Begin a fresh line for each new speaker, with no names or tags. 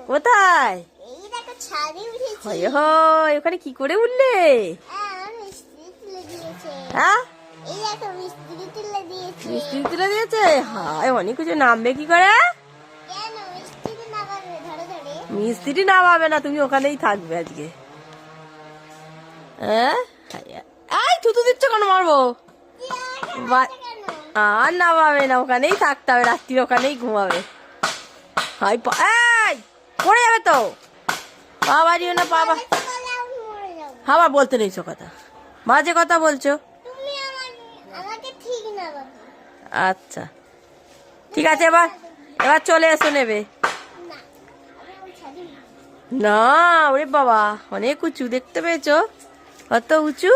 কোথায়? হয় হয়, ওখানে কি করে উঠলে? হ্যাঁ, মিস্ত্রি তুলে দিয়েছে। হায়, অনেক কিছু নামবে কি করে? মিস্ত্রি নামাবে না, তুমি ওখানেই থাকবে আজকে। হ্যাঁ, এই থুতু দিচ্ছ কেন? মারবো। আর নামাবে না, ওখানেই থাকতে হবে, রাত্রির ওখানেই ঘুমাবে। হাই, এই পড়ে যাবে তো। বাবা দিও না, বাবা। আবার বলতে নেইছো কথা, মাঝে কথা বলছো। আচ্ছা ঠিক আছে, এবার এবার চলে এসো নেবে। না, ওরে বাবা, অনেক উঁচু, দেখতে পেয়েছো কত উঁচু?